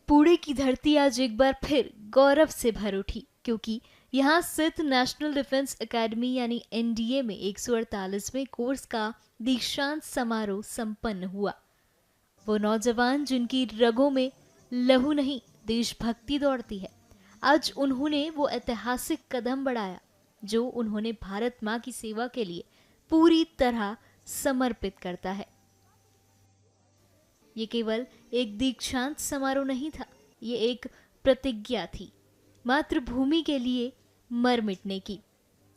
पुणे की धरती आज एक बार फिर गौरव से भर उठी, क्योंकि यहाँ स्थित नेशनल डिफेंस एकेडमी यानी एनडीए में 148वें कोर्स का दीक्षांत समारोह संपन्न हुआ। वो नौजवान जिनकी रगों में लहू नहीं देशभक्ति दौड़ती है, आज उन्होंने वो ऐतिहासिक कदम बढ़ाया जो उन्होंने भारत माँ की सेवा के लिए पूरी तरह समर्पित करता है। ये केवल एक दीक्षांत समारोह नहीं था, ये एक प्रतिज्ञा थी मातृभूमि के लिए मर मिटने की।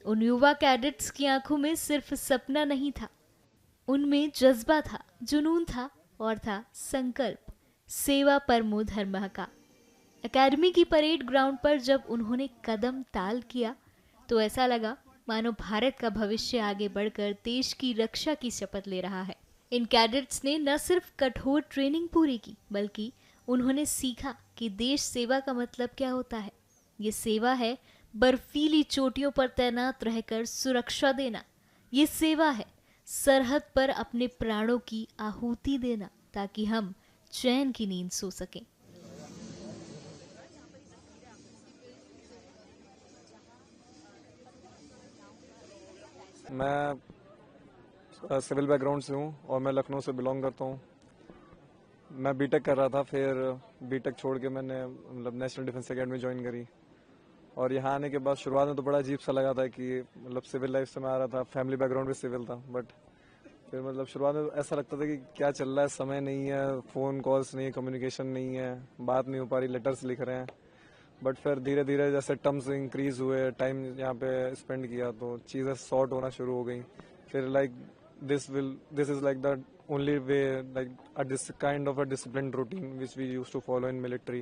उन युवा कैडेट्स की आंखों में सिर्फ सपना नहीं था, उनमें जज्बा था, जुनून था और था संकल्प सेवा परमो धर्मः का। एकेडमी की परेड ग्राउंड पर जब उन्होंने कदम ताल किया तो ऐसा लगा मानो भारत का भविष्य आगे बढ़कर देश की रक्षा की शपथ ले रहा है। इन कैडेट्स ने न सिर्फ कठोर ट्रेनिंग पूरी की, बल्कि उन्होंने सीखा कि देश सेवा का मतलब क्या होता है। ये सेवा है बर्फीली चोटियों पर तैनात रहकर सुरक्षा देना। ये सेवा है सरहद पर अपने प्राणों की आहुति देना ताकि हम चैन की नींद सो सकें। मैं सिविल बैकग्राउंड से हूँ और मैं लखनऊ से बिलोंग करता हूँ। मैं बीटेक कर रहा था, फिर बीटेक छोड़ के मैंने मतलब नेशनल डिफेंस एकेडमी ज्वाइन करी। और यहाँ आने के बाद शुरुआत में तो बड़ा अजीब सा लगा था कि मतलब सिविल लाइफ से मैं आ रहा था, फैमिली बैकग्राउंड भी सिविल था, बट फिर मतलब शुरुआत में ऐसा लगता था कि क्या चल रहा है, समय नहीं है, फ़ोन कॉल्स नहीं है, कम्युनिकेशन नहीं है, बात नहीं हो पा रही, लेटर्स लिख रहे हैं। बट फिर धीरे धीरे जैसे टर्म्स इंक्रीज हुए, टाइम यहाँ पे स्पेंड किया तो चीज़ें सॉर्ट होना शुरू हो गई। फिर like this is like the only way, like this kind of a disciplined routine which we used to follow in military,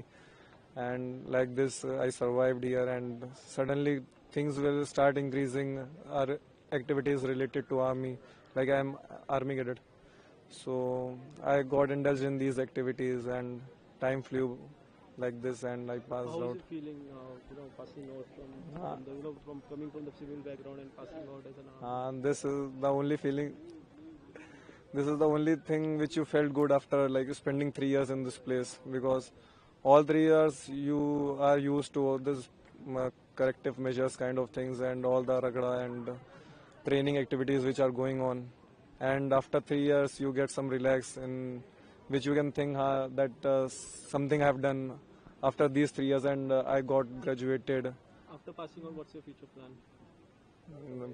and like this I survived here, and suddenly things will start increasing, our activities related to army, like I am army cadet, so I got indulged in these activities and time flew like this and I passed How is out. it feeling, passing out from the, from coming from the civil background and passing out as an army? This is the only feeling. This is the only thing which you felt good after like spending 3 years in this place, because all 3 years you are used to all this corrective measures kind of things and all the ragda and training activities which are going on. And after 3 years you get some relax in which you can think that something I have done after these 3 years, and I got graduated. After passing out, what's your future plan?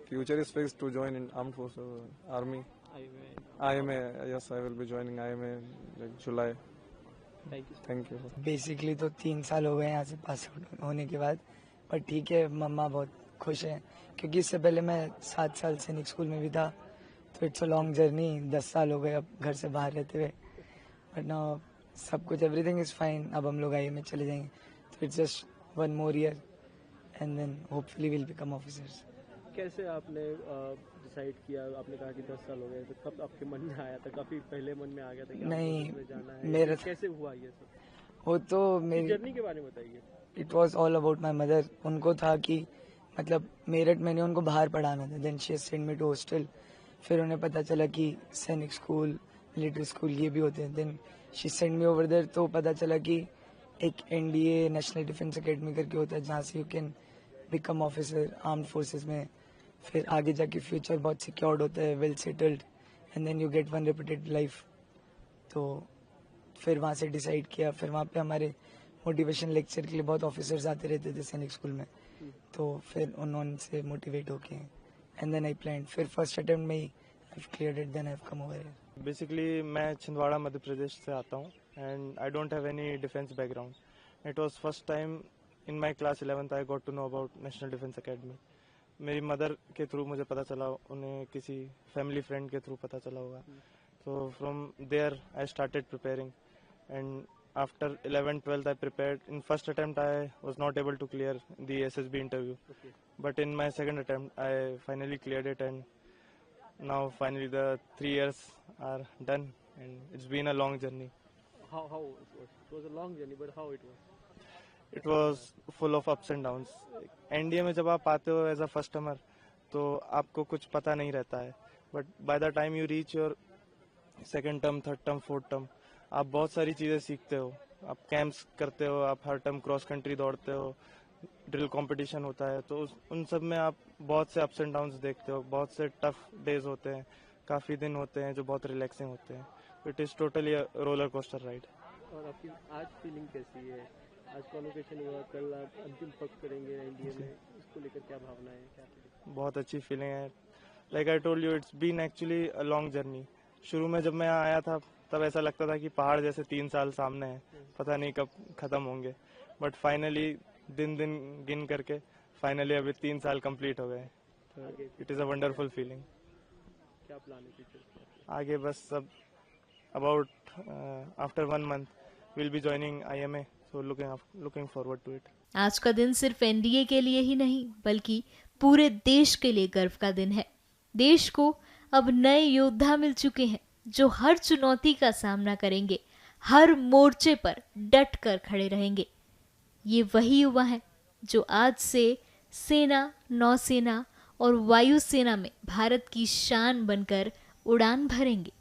Future is fixed to join in armed forces, army. IMA, yes, I will be joining IMA like July. Thank you. Basically तो 3 साल हो गए यहाँ से pass out होने के बाद, पर ठीक है, मम्मा बहुत खुश हैं क्योंकि इससे पहले मैं 7 साल सैनिक स्कूल में भी था, तो इट्स अ लॉन्ग जर्नी। 10 साल हो गए अब घर से बाहर रहते हुए, बट नाउ सब कुछ एवरीथिंग इज़ फाइन। अब हम लोग IMA चले जाएंगे, तो it's just 1 more year and then hopefully will become officers. कैसे आपने डिसाइड किया? आपने कहा कि 10 साल हो गए, तो कब आपके मन में आया था? काफी पहले मन में आ गया था कि नहीं, आपको में जाना है? मेरा कैसे हुआ ये सब? वो तो मेरी जर्नी के बारे में बताइए। It was all about my mother. उनको था कि मतलब मेरठ मैंने उनको बाहर पढ़ाना था, then she send me to hostel. फिर उन्हें पता चला कि सैनिक स्कूल, मिलिट्री स्कूल ये भी होते हैं, then she send me over there. तो पता चला कि एक NDA नेशनल डिफेंस एकेडमी करके होता है जहाँ से you can become officer armed forces में। फिर आगे जाके फ्यूचर बहुत सिक्योर्ड होता है, well settled, and then you get one repeated life. तो फिर वहाँ से डिसाइड किया। फिर वहाँ पे हमारे मोटिवेशन लेक्चर के लिए बहुत ऑफिसर्स आते रहते थे सैनिक स्कूल में, तो फिर उन्होंने मोटिवेट होके एंड देन आई प्लान। फिर फर्स्ट अटेम्प्ट में ही I have cleared it, then I have come over here. Basically मैं छिंदवाड़ा मध्य प्रदेश से आता हूँ and I don't have any defence background. It was first time in my class 11th I got to know about national defence academy. मेरी mother के through मुझे पता चला, उन्हें किसी फैमिली फ्रेंड के थ्रू पता चला होगा. So from there I started preparing, and after 11th 12th I prepared. In first attempt I was not able to clear the SSB interview, but in my second attempt I finally cleared it, and now finally the 3 years are done, and it's been a long journey. How it was? It was a long journey, but how it was? It was full of ups and downs. NDA में जब आप आते हो as a first टर्मर तो आपको कुछ पता नहीं रहता है, but by the time you reach your second term, third term, fourth term, आप बहुत सारी चीज़ें सीखते हो. आप कैंप्स करते हो, आप हर टर्म क्रॉस कंट्री दौड़ते हो, ड्रिल कंपटीशन होता है, तो उन सब में आप बहुत से अप्स एंड डाउन्स देखते हो, बहुत से टफ डेज होते हैं, काफ़ी दिन होते हैं जो बहुत रिलैक्सिंग होते हैं. It is totally a roller coaster ride. और आपकी आज फीलिंग कैसी है? आज कॉन्वोकेशन हुआ, कल आप अंतिम पक्ष करेंगे एनडीए में, इसको लेकर क्या भावना है, क्या फीलिंग? बहुत अच्छी फीलिंग है. Like I told you, it's been actually a long journey. शुरू में जब मैं यहाँ आया था तब ऐसा लगता था कि पहाड़ जैसे 3 साल सामने हैं, पता नहीं कब खत्म होंगे, बट फाइनली दिन दिन गिन करके फाइनली अभी 3 साल कंप्लीट हो गए. तो it is a wonderful feeling. क्या प्लान है फ्यूचर? आगे बस सब about after 1 month will be joining IMA, so looking forward to it. आज का दिन सिर्फ एनडीए के लिए ही नहीं बल्कि पूरे देश के लिए गर्व का दिन है. देश को अब नए योद्धा मिल चुके हैं जो हर चुनौती का सामना करेंगे, हर मोर्चे पर डट कर खड़े रहेंगे. ये वही युवा हैं जो आज से सेना, नौसेना और वायुसेना में भारत की शान बनकर उड़ान भरेंगे.